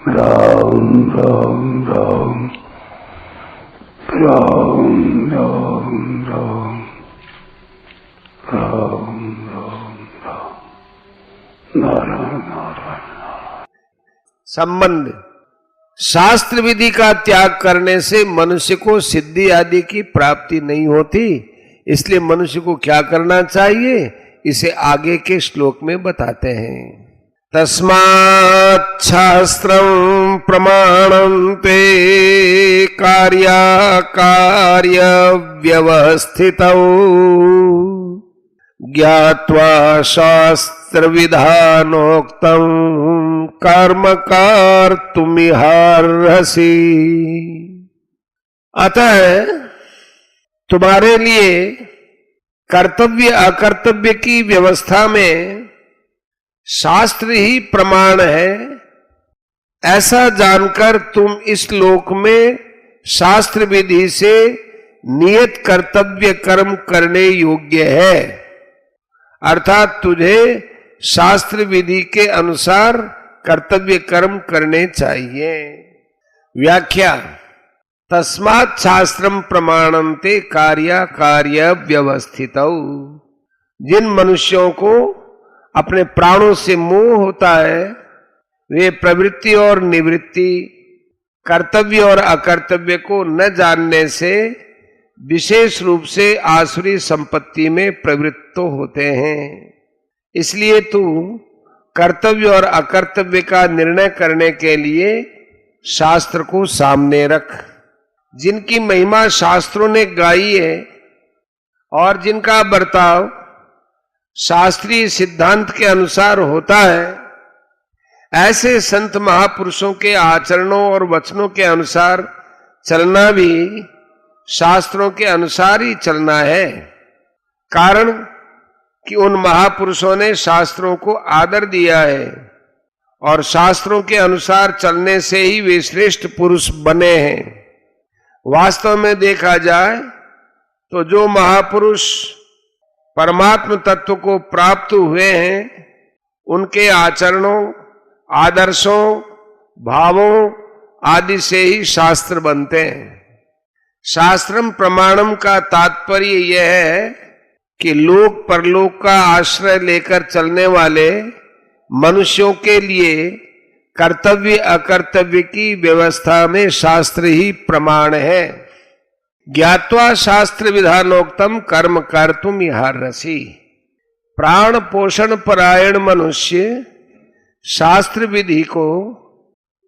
राम राम राम राम राम राम राम राम राम नारायण नारायण। संबंध। शास्त्र विधि का त्याग करने से मनुष्य को सिद्धि आदि की प्राप्ति नहीं होती, इसलिए मनुष्य को क्या करना चाहिए इसे आगे के श्लोक में बताते हैं। तस्मात् शास्त्रं प्रमाणं ते कार्य व्यवस्थितौ ज्ञात्वा शास्त्र विधानोक्तं कर्म कर्तुमिहार्हसि। अतः तुम्हारे लिए कर्तव्य अकर्तव्य की व्यवस्था में शास्त्र ही प्रमाण है, ऐसा जानकर तुम इस लोक में शास्त्र विधि से नियत कर्तव्य कर्म करने योग्य है, अर्थात तुझे शास्त्र विधि के अनुसार कर्तव्य कर्म करने चाहिए। व्याख्या। तस्मात् शास्त्रम प्रमाणं ते कार्य व्यवस्थितौ। जिन मनुष्यों को अपने प्राणों से मोह होता है वे प्रवृत्ति और निवृत्ति, कर्तव्य और अकर्तव्य को न जानने से विशेष रूप से आसुरी संपत्ति में प्रवृत्त होते हैं। इसलिए तू कर्तव्य और अकर्तव्य का निर्णय करने के लिए शास्त्र को सामने रख। जिनकी महिमा शास्त्रों ने गाई है और जिनका बर्ताव शास्त्रीय सिद्धांत के अनुसार होता है, ऐसे संत महापुरुषों के आचरणों और वचनों के अनुसार चलना भी शास्त्रों के अनुसार ही चलना है। कारण कि उन महापुरुषों ने शास्त्रों को आदर दिया है और शास्त्रों के अनुसार चलने से ही वे श्रेष्ठ पुरुष बने हैं। वास्तव में देखा जाए तो जो महापुरुष परमात्म तत्व को प्राप्त हुए हैं, उनके आचरणों, आदर्शों, भावों आदि से ही शास्त्र बनते हैं। शास्त्रम प्रमाणम का तात्पर्य यह है कि लोक परलोक का आश्रय लेकर चलने वाले मनुष्यों के लिए कर्तव्य अकर्तव्य की व्यवस्था में शास्त्र ही प्रमाण है। ज्ञात्वा शास्त्र विधानोक्तम कर्म कर्तुम इहार्हसि। प्राण पोषण परायण मनुष्य शास्त्र विधि को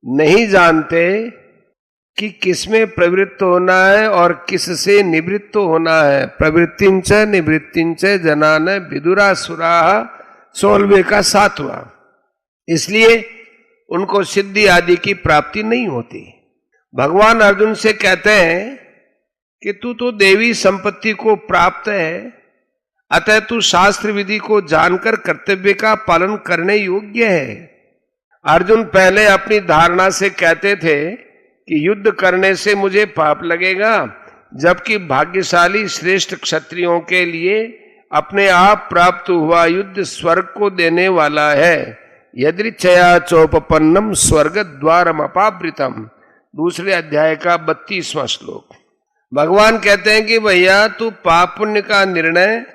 नहीं जानते कि किसमें प्रवृत्त होना है और किससे निवृत्त होना है। प्रवृत्तिंच निवृत्तिंच जनान विदुरासुराः 16वें का 7वां। इसलिए उनको सिद्धि आदि की प्राप्ति नहीं होती। भगवान अर्जुन से कहते हैं कि तू तो देवी संपत्ति को प्राप्त है, अतः तू शास्त्र विधि को जानकर कर्तव्य का पालन करने योग्य है। अर्जुन पहले अपनी धारणा से कहते थे कि युद्ध करने से मुझे पाप लगेगा, जबकि भाग्यशाली श्रेष्ठ क्षत्रियों के लिए अपने आप प्राप्त हुआ युद्ध स्वर्ग को देने वाला है। यदृच्छया चोपपन्नम स्वर्ग द्वारम अपावृतम, दूसरे अध्याय का 32वां श्लोक। भगवान कहते हैं कि भैया तू पाप पुण्य का निर्णय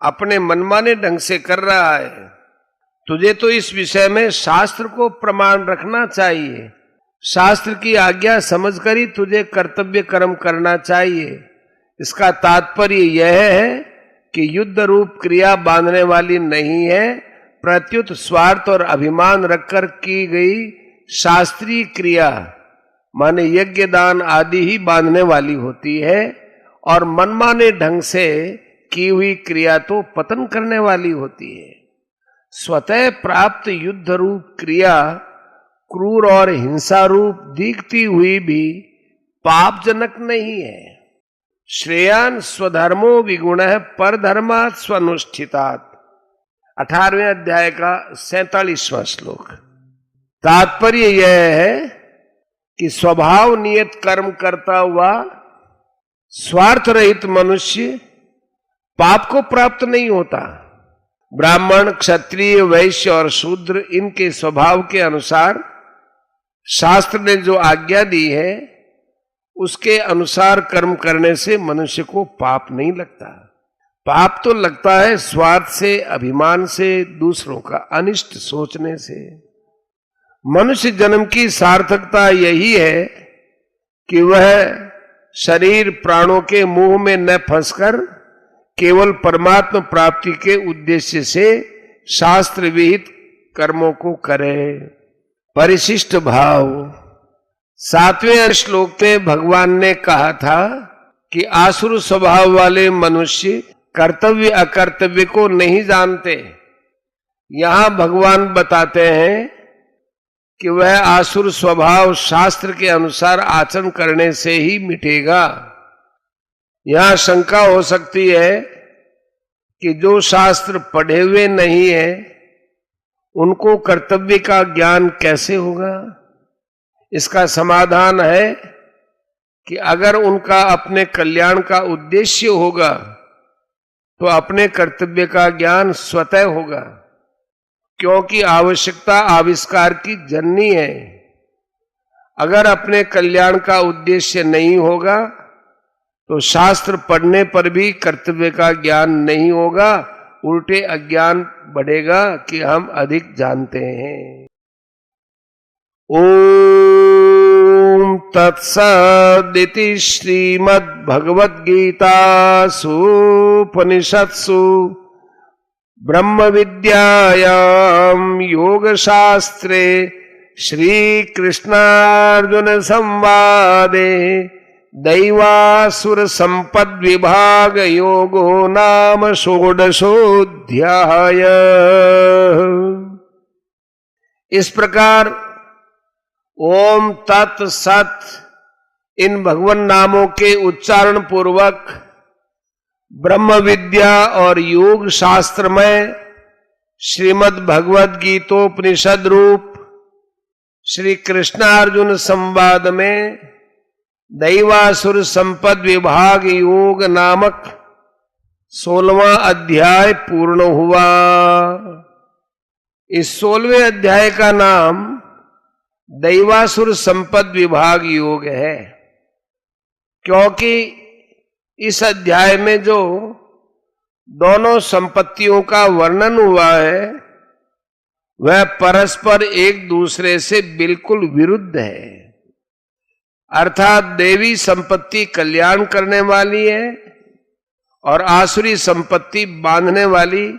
अपने मनमाने ढंग से कर रहा है। तुझे तो इस विषय में शास्त्र को प्रमाण रखना चाहिए। शास्त्र की आज्ञा समझकर ही तुझे कर्तव्य कर्म करना चाहिए। इसका तात्पर्य यह है कि युद्ध रूप क्रिया बांधने वाली नहीं है, प्रत्युत स्वार्थ और अभिमान रखकर की गई शास्त्रीय क्रिया माने यज्ञ दान आदि ही बांधने वाली होती है, और मनमाने ढंग से की हुई क्रिया तो पतन करने वाली होती है। स्वतः प्राप्त युद्ध रूप क्रिया क्रूर और हिंसा रूप दिखती हुई भी पापजनक नहीं है। श्रेयान स्वधर्मो विगुणः परधर्मात् स्वनुष्ठितात्, 18वें अध्याय का 47वां श्लोक। तात्पर्य यह है कि स्वभाव नियत कर्म करता हुआ स्वार्थ रहित मनुष्य पाप को प्राप्त नहीं होता। ब्राह्मण, क्षत्रिय, वैश्य और शूद्र इनके स्वभाव के अनुसार शास्त्र ने जो आज्ञा दी है उसके अनुसार कर्म करने से मनुष्य को पाप नहीं लगता। पाप तो लगता है स्वार्थ से, अभिमान से, दूसरों का अनिष्ट सोचने से। मनुष्य जन्म की सार्थकता यही है कि वह शरीर प्राणों के मुंह में न फंसकर केवल परमात्मा प्राप्ति के उद्देश्य से शास्त्र विहित कर्मों को करे। परिशिष्ट भाव। 7वें श्लोक में भगवान ने कहा था कि आसुर स्वभाव वाले मनुष्य कर्तव्य अकर्तव्य को नहीं जानते। यहां भगवान बताते हैं कि वह आसुर स्वभाव शास्त्र के अनुसार आचरण करने से ही मिटेगा। यहां शंका हो सकती है कि जो शास्त्र पढ़े हुए नहीं है उनको कर्तव्य का ज्ञान कैसे होगा। इसका समाधान है कि अगर उनका अपने कल्याण का उद्देश्य होगा तो अपने कर्तव्य का ज्ञान स्वतः होगा, क्योंकि आवश्यकता आविष्कार की जननी है। अगर अपने कल्याण का उद्देश्य नहीं होगा तो शास्त्र पढ़ने पर भी कर्तव्य का ज्ञान नहीं होगा, उल्टे अज्ञान बढ़ेगा कि हम अधिक जानते हैं। ओम तत्सदिति श्रीमद्भगवद्गीतासूपनिषत्सु ब्रह्म विद्यायां योग शास्त्रे श्री कृष्णार्जुन संवादे दैवासुर संपद विभाग योगो नाम षोडशोऽध्याय। इस प्रकार ओम तत् सत इन भगवान नामों के उच्चारण पूर्वक ब्रह्म विद्या और योग शास्त्र में श्रीमद् भगवद गीतोपनिषद रूप श्री कृष्णार्जुन संवाद में दैवासुर संपद विभाग योग नामक 16वां अध्याय पूर्ण हुआ। इस 16वें अध्याय का नाम दैवासुर संपद विभाग योग है, क्योंकि इस अध्याय में जो दोनों संपत्तियों का वर्णन हुआ है वह परस्पर एक दूसरे से बिल्कुल विरुद्ध है। अर्थात देवी संपत्ति कल्याण करने वाली है और आसुरी संपत्ति बांधने वाली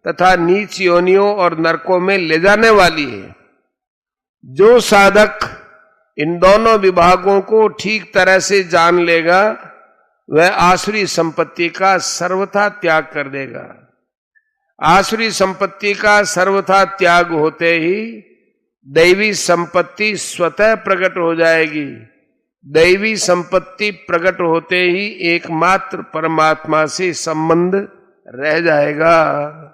तथा नीच योनियों और नरकों में ले जाने वाली है। जो साधक इन दोनों विभागों को ठीक तरह से जान लेगा वह आसुरी संपत्ति का सर्वथा त्याग कर देगा। आसुरी संपत्ति का सर्वथा त्याग होते ही दैवी संपत्ति स्वतः प्रकट हो जाएगी। दैवी संपत्ति प्रकट होते ही एकमात्र परमात्मा से संबंध रह जाएगा।